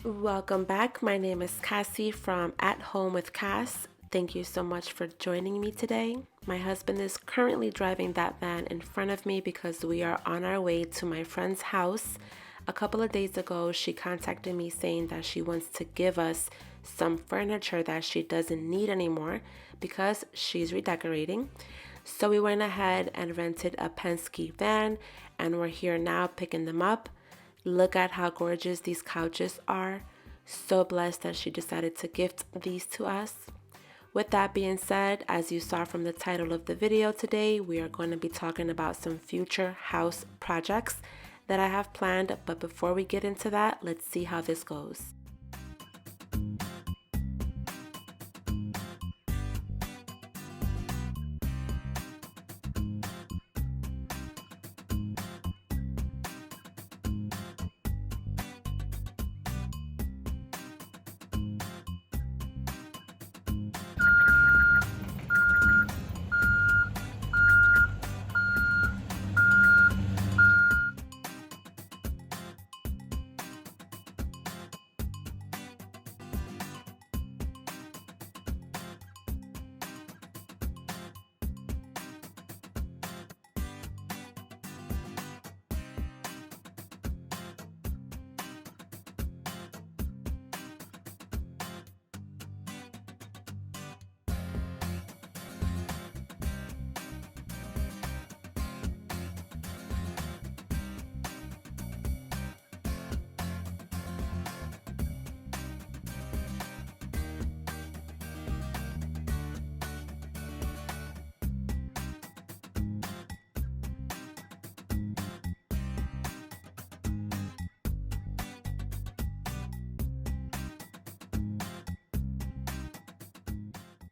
Welcome back. My name is Cassie from At Home with Cass. Thank you so much for joining me today. My husband is currently driving that van in front of me because we are on our way to my friend's house. A couple of days ago, she contacted me saying that she wants to give us some furniture that she doesn't need anymore because she's redecorating. So we went ahead and rented a Penske van, and we're here now picking them up. Look at how gorgeous these couches are. So blessed that she decided to gift these to us. With that being said, as you saw from the title of the video today, we are going to be talking about some future house projects that I have planned. But before we get into that, let's see how this goes.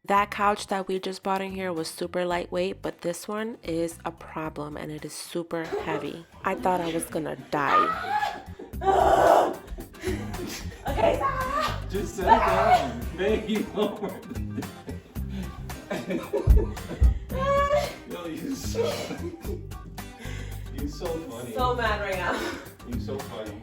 That couch that we just bought in here was super lightweight, but this one is a problem and it is super heavy. I thought I was gonna die. Okay, stop! Just sit down. Baby, over. Yo, you so funny. So mad right now. You so funny.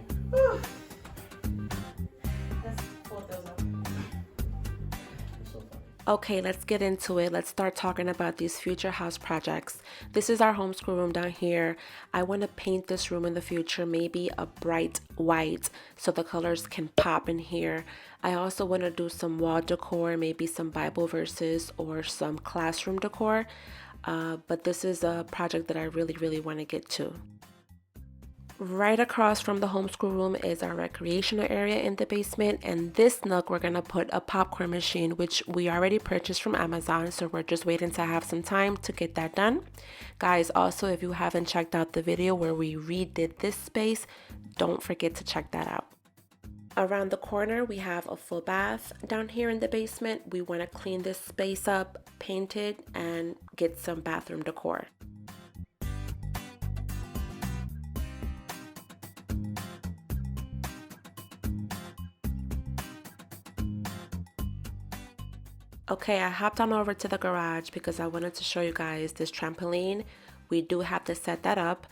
Okay, let's get into it. Let's start talking about these future house projects. This is our homeschool room down here. I want to paint this room in the future, maybe a bright white so the colors can pop in here. I also want to do some wall decor, maybe some Bible verses or some classroom decor. But this is a project that I really want to get to. Right across from the homeschool room is our recreational area in the basement, and this nook we're gonna put a popcorn machine, which we already purchased from Amazon, so we're just waiting to have some time to get that done. Guys, also if you haven't checked out the video where we redid this space, don't forget to check that out. Around the corner we have a full bath. Down here in the basement we want to clean this space up, paint it, and get some bathroom decor. Okay, I hopped on over to the garage because I wanted to show you guys this trampoline. We do have to set that up.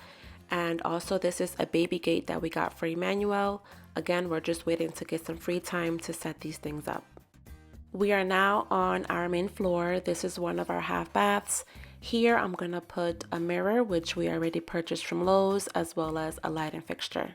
And also this is a baby gate that we got for Emmanuel. Again, we're just waiting to get some free time to set these things up. We are now on our main floor. This is one of our half baths. Here I'm gonna put a mirror, which we already purchased from Lowe's, as well as a lighting fixture.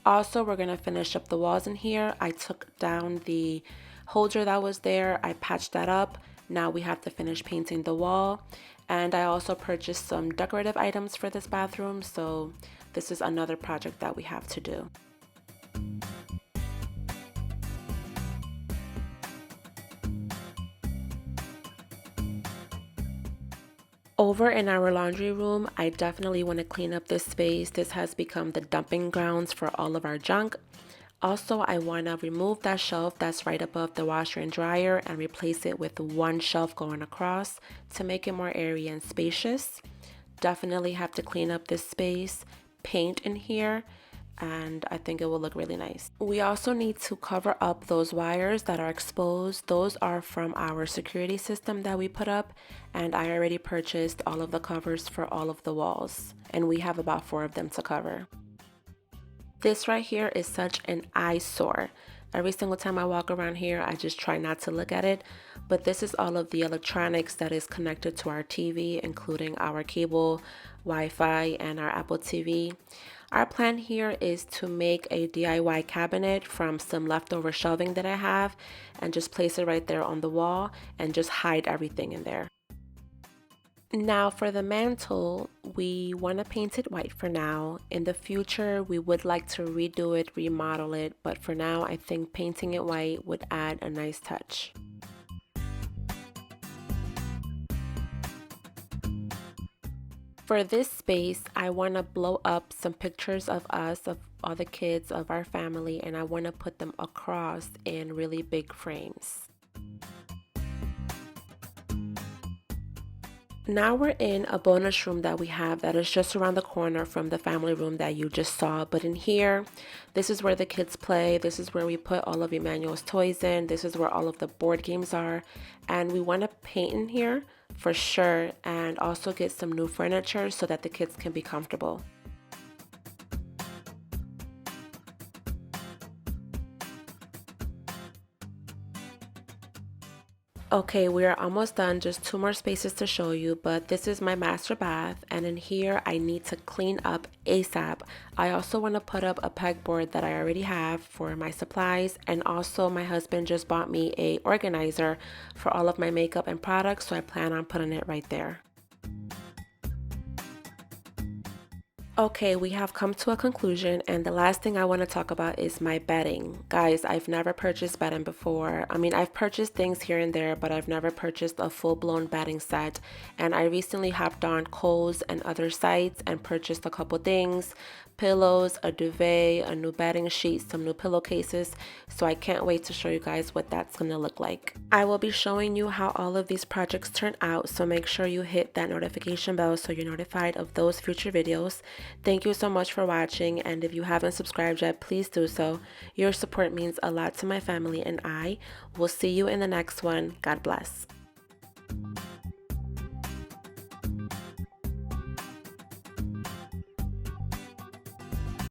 Also, we're gonna finish up the walls in here. I took down the holder that was there. I patched that up. Now we have to finish painting the wall. And I also purchased some decorative items for this bathroom. So this is another project that we have to do. Over in our laundry room, I definitely want to clean up this space. This has become the dumping grounds for all of our junk. Also, I want to remove that shelf that's right above the washer and dryer and replace it with one shelf going across to make it more airy and spacious. Definitely have to clean up this space, paint in here, and I think it will look really nice. We also need to cover up those wires that are exposed. Those are from our security system that we put up, and I already purchased all of the covers for all of the walls, and we have about 4 of them to cover. This right here is such an eyesore. Every single time I walk around here, I just try not to look at it. But this is all of the electronics that is connected to our TV, including our cable, Wi-Fi, and our Apple TV. Our plan here is to make a DIY cabinet from some leftover shelving that I have and just place it right there on the wall and just hide everything in there. Now for the mantle, we want to paint it white for now. In the future, we would like to redo it, remodel it, but for now, I think painting it white would add a nice touch. For this space, I want to blow up some pictures of us, of all the kids, of our family, and I want to put them across in really big frames. Now we're in a bonus room that we have that is just around the corner from the family room that you just saw. But in here, this is where the kids play. This is where we put all of Emmanuel's toys in. This is where all of the board games are. And we want to paint in here for sure, and also get some new furniture so that the kids can be comfortable. Okay, we are almost done, just 2 more spaces to show you, but this is my master bath, and in here I need to clean up ASAP. I also want to put up a pegboard that I already have for my supplies, and also my husband just bought me a organizer for all of my makeup and products, so I plan on putting it right there. Okay, we have come to a conclusion, and the last thing I want to talk about is my bedding. Guys, I've never purchased bedding before. I mean, I've purchased things here and there, but I've never purchased a full-blown bedding set. And I recently hopped on Kohl's and other sites and purchased a couple things: pillows, a duvet, a new bedding sheet, some new pillowcases. So I can't wait to show you guys what that's going to look like. I will be showing you how all of these projects turn out, so make sure you hit that notification bell so you're notified of those future videos. Thank you so much for watching, and if you haven't subscribed yet, please do so. Your support means a lot to my family, and I will see you in the next one. God bless.